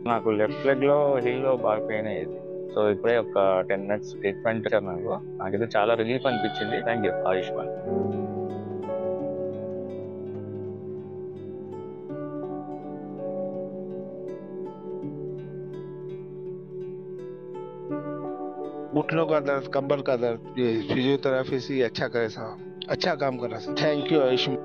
నాకు left leg లో heal లో బాగా పెయిన్ అయ్యేది. సో ఇప్పుడే ఒక 10 మినిట్స్ ట్రీట్మెంట్ ఇచ్చారు నాకైతే చాలా రిలీఫ్ అనిపించింది. Thank you Ayushman. घुटनों का दर्द, कमर का दर्द, ये फिजियोथेरेपी से अच्छा करे साहब, अच्छा काम कर रहा है। Thank you Ayushman.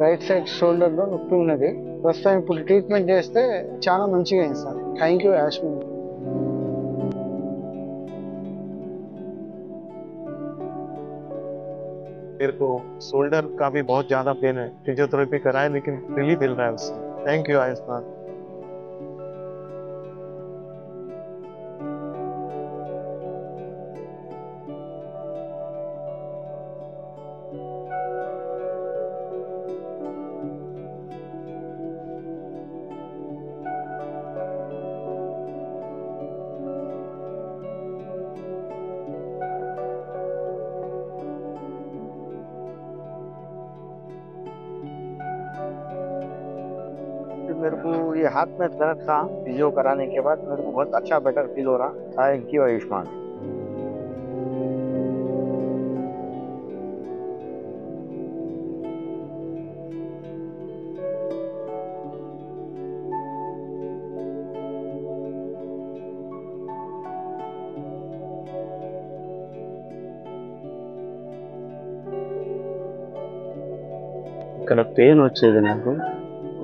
Right side shoulder లో నొప్పి ఉన్నది. ప్రస్తుతం ఇప్పుడు ట్రీట్మెంట్ చేస్తే చాలా మంచిగా అయింది సార్. Thank you Yashmin. मेरे को शोल्डर का भी बहुत ज्यादा पेन है, फिजियोथेरेपी कराए लेकिन रिलीफ मिल रहा है उससे। Thank you Ayushman. मेरे को ये हाथ में दर्द था, फिजियो कराने के बाद मेरे को बहुत अच्छा बेटर फील हो रहा। Thank you Ayushman. ఇక్కడ పెయిన్ వచ్చేది నాకు.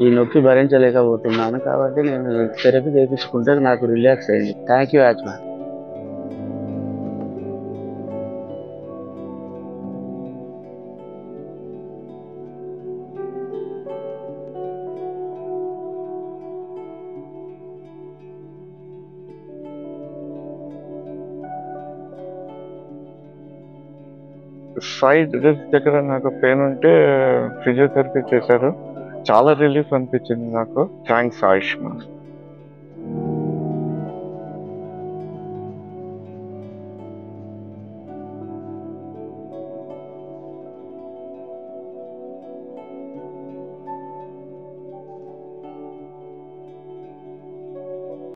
ఈ నొప్పి భరించలేకపోతున్నాను కాబట్టి నేను థెరపీ చేయించుకుంటే నాకు రిలాక్స్ అయింది. థ్యాంక్ యూ యాజ్మాన్. సైడ్ రిస్ట్ దగ్గర నాకు పెయిన్ ఉంటే ఫిజియోథెరపీ చేశారు. చాలా రిలీఫ్ అనిపించింది నాకు. థ్యాంక్స్ ఆయుష్మాన్.